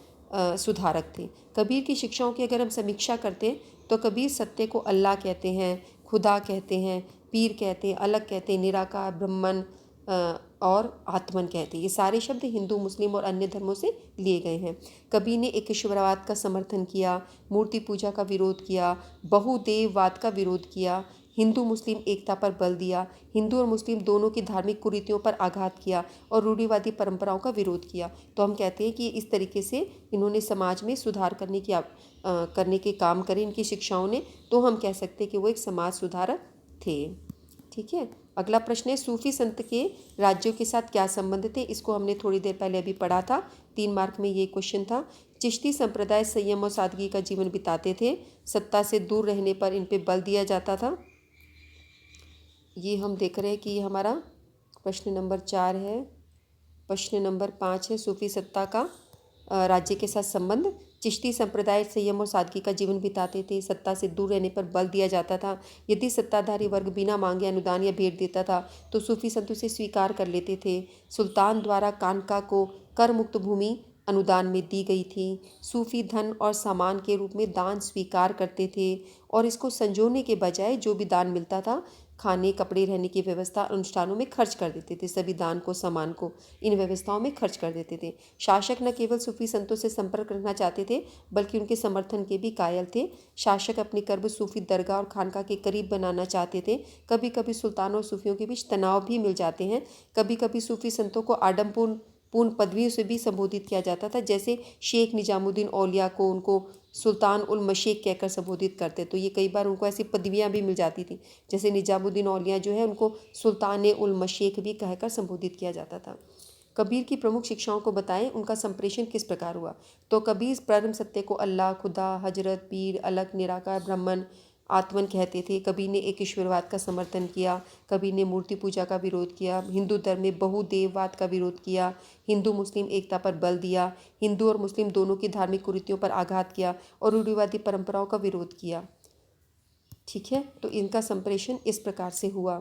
सुधारक थे। कबीर की शिक्षाओं की अगर हम समीक्षा करते हैं तो कबीर सत्य को अल्लाह कहते हैं, खुदा कहते हैं, पीर कहते हैं, अलग कहते हैं, निराकार, ब्रह्मन और आत्मन कहते हैं। ये सारे शब्द हिंदू, मुस्लिम और अन्य धर्मों से लिए गए हैं। कबीर ने एकेश्वरवाद का समर्थन किया, मूर्ति पूजा का विरोध किया, बहुदेववाद का विरोध किया, हिंदू मुस्लिम एकता पर बल दिया, हिंदू और मुस्लिम दोनों की धार्मिक कुरीतियों पर आघात किया और रूढ़िवादी परंपराओं का विरोध किया। तो हम कहते हैं कि इस तरीके से इन्होंने समाज में सुधार करने के काम करे इनकी शिक्षाओं ने, तो हम कह सकते हैं कि वो एक समाज सुधारक थे। ठीक है। अगला प्रश्न है, सूफी संत के राज्यों के साथ क्या संबंध थे? इसको हमने थोड़ी देर पहले अभी पढ़ा था, 3 मार्क में ये क्वेश्चन था। चिश्ती संप्रदाय संयम और सादगी का जीवन बिताते थे, सत्ता से दूर रहने पर इन पे बल दिया जाता था। ये हम देख रहे हैं कि ये हमारा प्रश्न नंबर 4 है। प्रश्न नंबर 5 है, सूफी सत्ता का राज्य के साथ संबंध। चिश्ती संप्रदाय संयम और सादगी का जीवन बिताते थे, सत्ता से दूर रहने पर बल दिया जाता था। यदि सत्ताधारी वर्ग बिना मांगे अनुदान या भेंट देता था तो सूफी संत उसे स्वीकार कर लेते थे। सुल्तान द्वारा कानका को कर मुक्त भूमि अनुदान में दी गई थी। सूफी धन और सामान के रूप में दान स्वीकार करते थे और इसको संजोने के बजाय जो भी दान मिलता था, खाने, कपड़े, रहने की व्यवस्था, अनुष्ठानों में खर्च कर देते थे। सभी दान को, सामान को इन व्यवस्थाओं में खर्च कर देते थे। शासक न केवल सूफी संतों से संपर्क रखना चाहते थे बल्कि उनके समर्थन के भी कायल थे। शासक अपने कर्ब सूफी दरगाह और खानका के करीब बनाना चाहते थे। कभी कभी सुल्तान और सूफियों के बीच तनाव भी मिल जाते हैं। कभी कभी सूफी संतों को आडम्बरपूर्ण पदवियों से भी संबोधित किया जाता था, जैसे शेख निजामुद्दीन औलिया को उनको सुल्तान उल मशेक कहकर संबोधित करते। तो ये कई बार उनको ऐसी पदवियां भी मिल जाती थी, जैसे निजामुद्दीन औलिया जो है उनको सुल्तान उल मशेक भी कहकर संबोधित किया जाता था। कबीर की प्रमुख शिक्षाओं को बताएं, उनका संप्रेषण किस प्रकार हुआ? तो कबीर परम सत्य को अल्लाह, खुदा, हजरत, पीर, अलग, निराकार, ब्रह्मन, आत्मन कहते थे। कबीर ने एक ईश्वरवाद का समर्थन किया। कबीर ने मूर्ति पूजा का विरोध किया। हिंदू धर्म में बहुदेववाद का विरोध किया। हिंदू मुस्लिम एकता पर बल दिया। हिंदू और मुस्लिम दोनों की धार्मिक कुरीतियों पर आघात किया और रूढ़िवादी परंपराओं का विरोध किया। ठीक है, तो इनका संप्रेषण इस प्रकार से हुआ।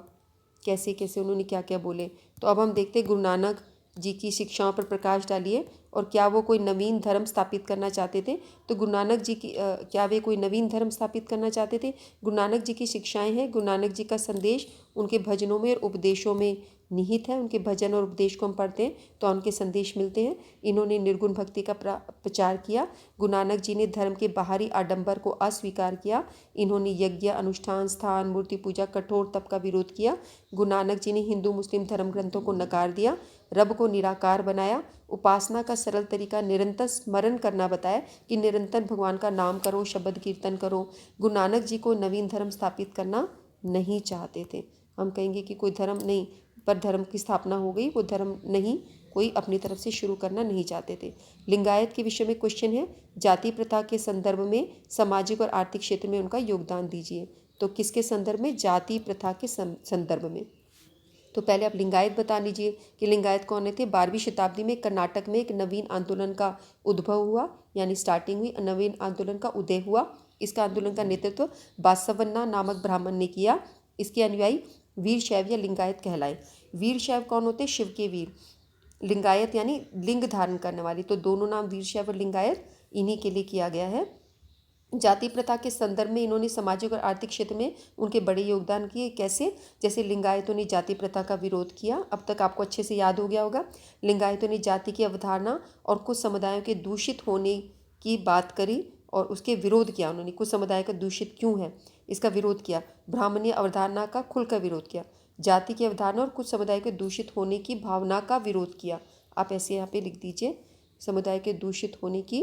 कैसे कैसे उन्होंने क्या क्या बोले, तो अब हम देखते हैं गुरु नानक जी की शिक्षाओं पर प्रकाश डालिए और क्या वो कोई नवीन धर्म स्थापित करना चाहते थे? तो गुरु नानक जी की क्या वे कोई नवीन धर्म स्थापित करना चाहते थे? गुरु नानक जी की शिक्षाएं हैं, गुरु नानक जी का संदेश उनके भजनों में और उपदेशों में निहित है। उनके भजन और उपदेश को हम पढ़ते हैं तो उनके संदेश मिलते हैं। इन्होंने निर्गुण भक्ति का प्रचार किया। गुरु नानक जी ने धर्म के बाहरी आडंबर को अस्वीकार किया। इन्होंने यज्ञ, अनुष्ठान, स्थान, मूर्ति पूजा, कठोर तप का विरोध किया। गुरु नानक जी ने हिंदू मुस्लिम धर्म ग्रंथों को नकार दिया, रब को निराकार बनाया। उपासना का सरल तरीका निरंतर स्मरण करना बताया कि निरंतर भगवान का नाम करो, शब्द कीर्तन करो। गुरु नानक जी को नवीन धर्म स्थापित करना नहीं चाहते थे। हम कहेंगे कि कोई धर्म नहीं, पर धर्म की स्थापना हो गई, वो धर्म नहीं कोई अपनी तरफ से शुरू करना नहीं चाहते थे। लिंगायत के विषय में क्वेश्चन है, जाति प्रथा के संदर्भ में सामाजिक और आर्थिक क्षेत्र में उनका योगदान दीजिए। तो किसके संदर्भ में? जाति प्रथा के संदर्भ में। तो पहले आप लिंगायत बता लीजिए कि लिंगायत कौन थे। 12वीं शताब्दी में कर्नाटक में एक नवीन आंदोलन का उद्भव हुआ, यानी स्टार्टिंग हुई, नवीन आंदोलन का उदय हुआ। इसका आंदोलन का नेतृत्व बासवन्ना नामक ब्राह्मण ने किया। इसके अनुयायी वीर शैव या लिंगायत कहलाए। वीर शैव कौन होते? शिव के वीर। लिंगायत यानी लिंग धारण करने वाली। तो दोनों नाम वीर शैव और लिंगायत इन्हीं के लिए किया गया है। जाति प्रथा के संदर्भ में इन्होंने सामाजिक और आर्थिक क्षेत्र में उनके बड़े योगदान किए। कैसे? जैसे लिंगायतों ने जाति प्रथा का विरोध किया, अब तक आपको अच्छे से याद हो गया होगा। लिंगायतों ने जाति की अवधारणा और कुछ समुदायों के दूषित होने की बात करी और उसके विरोध किया। उन्होंने कुछ समुदाय का दूषित क्यों है इसका विरोध किया। ब्राह्मणीय अवधारणा का खुलकर विरोध किया। जाति की अवधारणा और कुछ समुदाय के दूषित होने की भावना का विरोध किया। आप ऐसे यहाँ पे लिख दीजिए, समुदाय के दूषित होने की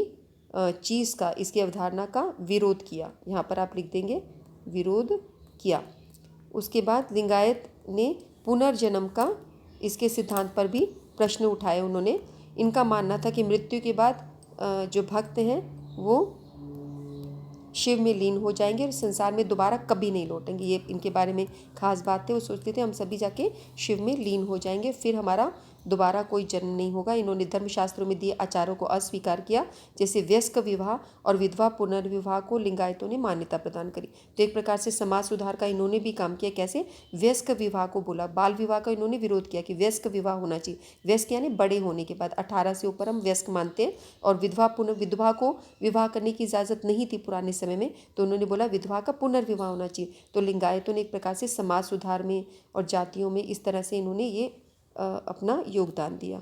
चीज़ का, इसकी अवधारणा का विरोध किया। यहाँ पर आप लिख देंगे विरोध किया। उसके बाद लिंगायत ने पुनर्जन्म का, इसके सिद्धांत पर भी प्रश्न उठाए उन्होंने। इनका मानना था कि मृत्यु के बाद जो भक्त हैं वो शिव में लीन हो जाएंगे और संसार में दोबारा कभी नहीं लौटेंगे। ये इनके बारे में खास बात है। वो सोचते थे हम सभी जाके शिव में लीन हो जाएंगे, फिर हमारा दोबारा कोई जन्म नहीं होगा। इन्होंने धर्मशास्त्रों में दिए आचारों को अस्वीकार किया, जैसे वयस्क विवाह और विधवा पुनर्विवाह को लिंगायतों ने मान्यता प्रदान करी। तो एक प्रकार से समाज सुधार का इन्होंने भी काम किया। कैसे? वयस्क विवाह को बोला, बाल विवाह का इन्होंने विरोध किया कि वयस्क विवाह होना चाहिए। वयस्क यानी बड़े होने के बाद, 18 से ऊपर हम वयस्क मानते हैं। और विधवा को विवाह करने की इजाज़त नहीं थी पुराने समय में, तो उन्होंने बोला विधवा का पुनर्विवाह होना चाहिए। तो लिंगायतों ने एक प्रकार से समाज सुधार में और जातियों में इस तरह से इन्होंने ये अपना योगदान दिया।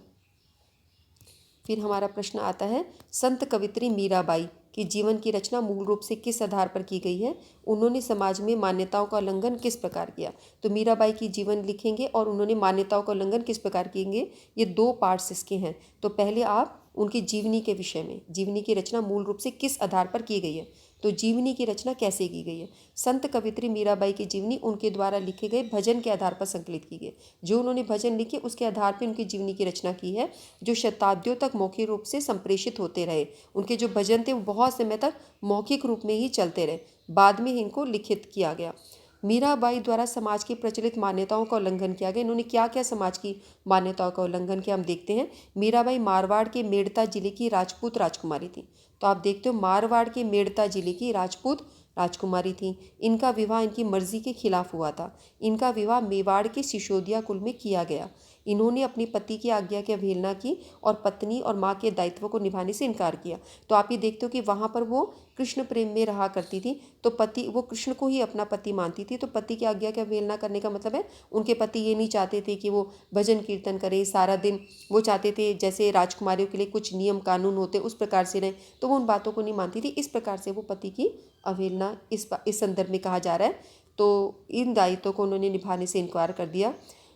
फिर हमारा प्रश्न आता है, संत कवित्री मीराबाई की जीवन की रचना मूल रूप से किस आधार पर की गई है? उन्होंने समाज में मान्यताओं का उल्लंघन किस प्रकार किया? तो मीराबाई की जीवन लिखेंगे और उन्होंने मान्यताओं का उल्लंघन किस प्रकार किएंगे, ये 2 पार्ट्स इसके हैं। तो पहले आप उनकी जीवनी के विषय में, जीवनी की रचना मूल रूप से किस आधार पर की गई है, तो जीवनी की रचना कैसे की गई है? संत कवित्री मीराबाई की जीवनी उनके द्वारा लिखे गए भजन के आधार पर संकलित की गई। जो उन्होंने भजन लिखे उसके आधार पर उनकी जीवनी की रचना की है, जो शताब्दियों तक मौखिक रूप से संप्रेषित होते रहे। उनके जो भजन थे वो बहुत समय तक मौखिक रूप में ही चलते रहे, बाद में इनको लिखित किया गया। मीराबाई द्वारा समाज की प्रचलित मान्यताओं का उल्लंघन किया गया। इन्होंने क्या क्या समाज की मान्यताओं का उल्लंघन किया, हम देखते हैं। मीराबाई मारवाड़ के मेड़ता जिले की राजपूत राजकुमारी थी। तो आप देखते हो मारवाड़ के मेड़ता जिले की राजपूत राजकुमारी थी। इनका विवाह इनकी मर्जी के खिलाफ हुआ था। इनका विवाह मेवाड़ के सिसोदिया कुल में किया गया। इन्होंने अपने पति की आज्ञा की अवहेलना की और पत्नी और माँ के दायित्व को निभाने से इनकार किया। तो आप ये देखते हो कि वहाँ पर वो कृष्ण प्रेम में रहा करती थी, तो पति, वो कृष्ण को ही अपना पति मानती थी। तो पति की आज्ञा की अवहेलना करने का मतलब है उनके पति ये नहीं चाहते थे कि वो भजन कीर्तन करें सारा दिन। वो चाहते थे जैसे राजकुमारियों के लिए कुछ नियम कानून होते उस प्रकार से रहें, तो वो उन बातों को नहीं मानती थी। इस प्रकार से वो पति की अवहेलना इस संदर्भ में कहा जा रहा है। तो इन दायित्वों को उन्होंने निभाने से इनकार कर दिया।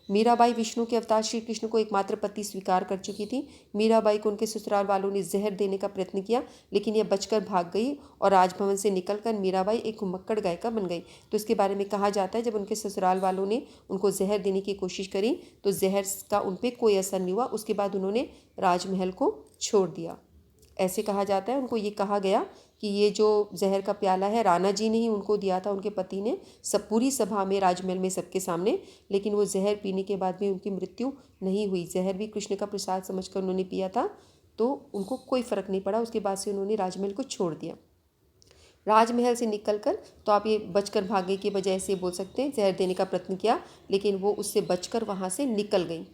मीराबाई विष्णु के अवतार श्री कृष्ण को एकमात्र पति स्वीकार कर चुकी थी। मीराबाई को उनके ससुराल वालों ने जहर देने का प्रयत्न किया, लेकिन यह बचकर भाग गई और राजभवन से निकलकर मीराबाई एक घुमक्कड़ गायिका बन गई। तो इसके बारे में कहा जाता है जब उनके ससुराल वालों ने उनको जहर देने की कोशिश करी तो जहर का उन पर कोई असर नहीं हुआ। उसके बाद उन्होंने राजमहल को छोड़ दिया। ऐसे कहा जाता है, उनको ये कहा गया कि ये जो जहर का प्याला है राणा जी ने ही उनको दिया था, उनके पति ने, सब पूरी सभा में, राजमहल में, सबके सामने। लेकिन वो जहर पीने के बाद भी उनकी मृत्यु नहीं हुई। जहर भी कृष्ण का प्रसाद समझकर उन्होंने पिया था, तो उनको कोई फर्क नहीं पड़ा। उसके बाद से उन्होंने राजमहल को छोड़ दिया। राजमहल से निकलकर, तो आप ये बचकर भागे की बजाय से बोल सकते हैं जहर देने का प्रयत्न किया, लेकिन वो उससे बचकर वहाँ से निकल गई।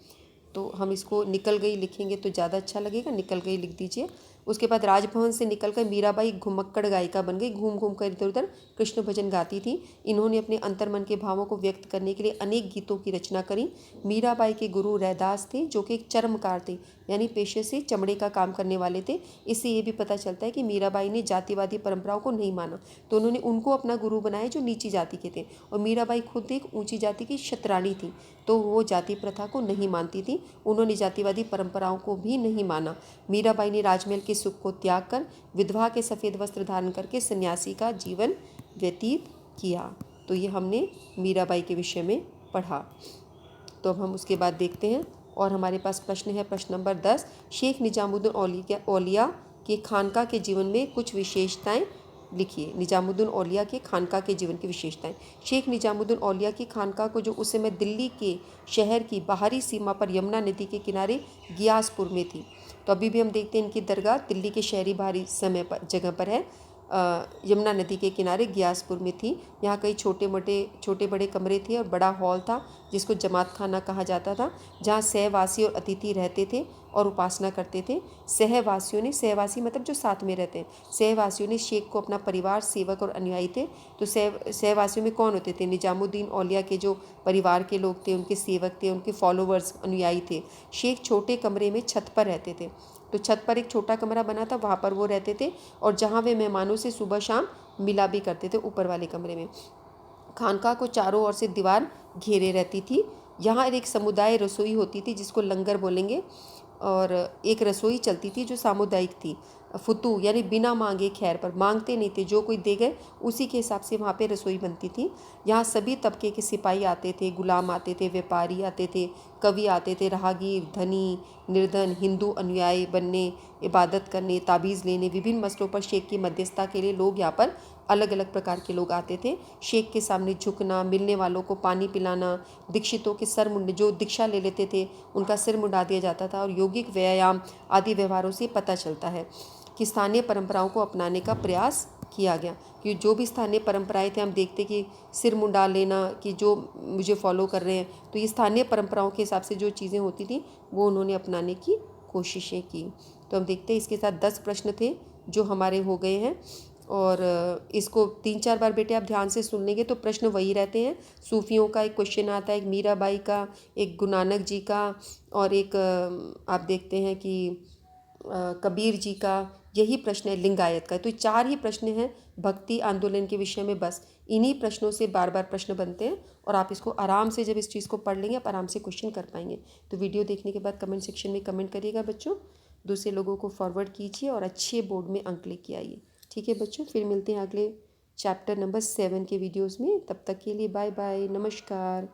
तो हम इसको निकल गई लिखेंगे तो ज़्यादा अच्छा लगेगा, निकल गई लिख दीजिए। उसके बाद राजभवन से निकलकर मीराबाई घुमक्कड़ गायिका बन गई। घूम घूम कर इधर उधर कृष्ण भजन गाती थी। इन्होंने अपने अंतर्मन के भावों को व्यक्त करने के लिए अनेक गीतों की रचना करी। मीराबाई के गुरु रैदास थे, जो कि एक चर्मकार थे, यानी पेशे से चमड़े का काम करने वाले थे। इससे ये भी पता चलता है कि मीराबाई ने जातिवादी परंपराओं को नहीं माना, तो उन्होंने उनको अपना गुरु बनाया जो नीची जाति के थे। और मीराबाई खुद एक ऊंची जाति की क्षत्राणी थी, तो वो जाति प्रथा को नहीं मानती थी। उन्होंने जातिवादी परंपराओं को भी नहीं माना। मीराबाई ने राजमहल के सुख को त्याग कर विधवा के सफ़ेद वस्त्र धारण करके सन्यासी का जीवन व्यतीत किया। तो ये हमने मीराबाई के विषय में पढ़ा। तो अब हम उसके बाद देखते हैं, और हमारे पास प्रश्न है, प्रश्न नंबर 10। शेख निजामुद्दीन औलिया के खानका के जीवन में कुछ विशेषताएं लिखिए। निजामुद्दीन औलिया के खानका के जीवन की विशेषताएं। शेख निजामुद्दीन औलिया की खानका को, जो उस समय दिल्ली के शहर की बाहरी सीमा पर यमुना नदी के किनारे गियासपुर में थी। तो अभी भी हम देखते हैं इनकी दरगाह दिल्ली के शहरी बाहरी समय पर जगह पर है, यमुना नदी के किनारे गियासपुर में थी। यहाँ कई छोटे बड़े कमरे थे और बड़ा हॉल था जिसको जमात खाना कहा जाता था, जहाँ सहवासी और अतिथि रहते थे और उपासना करते थे। सहवासी मतलब जो साथ में रहते हैं, सहवासियों ने शेख को अपना परिवार, सेवक और अनुयायी थे। तो सहवासियों में कौन होते थे? निजामुद्दीन औलिया के जो परिवार के लोग थे, उनके सेवक थे, उनके फॉलोवर्स, अनुयायी थे। शेख छोटे कमरे में छत पर रहते थे। तो छत पर एक छोटा कमरा बना था, वहाँ पर वो रहते थे, और जहाँ वे मेहमानों से सुबह शाम मिला भी करते थे ऊपर वाले कमरे में। खानका को चारों ओर से दीवार घेरे रहती थी। यहाँ एक समुदाय रसोई होती थी जिसको लंगर बोलेंगे, और एक रसोई चलती थी जो सामुदायिक थी। फुतू यानी बिना मांगे खैर पर, मांगते नहीं थे, जो कोई दे गए उसी के हिसाब से वहाँ पे रसोई बनती थी। यहाँ सभी तबके के सिपाही आते थे, गुलाम आते थे, व्यापारी आते थे, कवि आते थे, राहगीर, धनी, निर्धन, हिंदू अनुयायी बनने, इबादत करने, ताबीज़ लेने, विभिन्न मसलों पर शेख की मध्यस्थता के लिए लोग यहाँ पर अलग अलग प्रकार के लोग आते थे। शेख के सामने झुकना, मिलने वालों को पानी पिलाना, दीक्षितों के सर मुंड जो दीक्षा ले लेते थे उनका सिर मुंडा दिया जाता था, और यौगिक व्यायाम आदि व्यवहारों से पता चलता है कि स्थानीय परंपराओं को अपनाने का प्रयास किया गया। कि जो भी स्थानीय परंपराएं थे, हम देखते कि सिर मुंडा लेना, कि जो मुझे फॉलो कर रहे हैं, तो ये स्थानीय परंपराओं के हिसाब से जो चीज़ें होती थी वो उन्होंने अपनाने की कोशिशें की। तो हम देखते हैं इसके साथ 10 प्रश्न थे जो हमारे हो गए हैं, और इसको 3-4 बार बेटे आप ध्यान से सुन लेंगे तो प्रश्न वही रहते हैं। सूफियों का एक क्वेश्चन आता है, एक मीराबाई का, एक गुरु नानक जी का, और एक आप देखते हैं कि कबीर जी का, यही प्रश्न है लिंगायत का। तो 4 ही प्रश्न हैं भक्ति आंदोलन के विषय में, बस इन्हीं प्रश्नों से बार बार प्रश्न बनते हैं, और आप इसको आराम से जब इस चीज़ को पढ़ लेंगे आप आराम से क्वेश्चन कर पाएंगे। तो वीडियो देखने के बाद कमेंट सेक्शन में कमेंट करिएगा बच्चों, दूसरे लोगों को फॉरवर्ड कीजिए और अच्छे बोर्ड में अंक लेके आइए। ठीक है बच्चों, फिर मिलते हैं अगले चैप्टर नंबर 7 के वीडियोज़ में। तब तक के लिए बाय बाय, नमस्कार।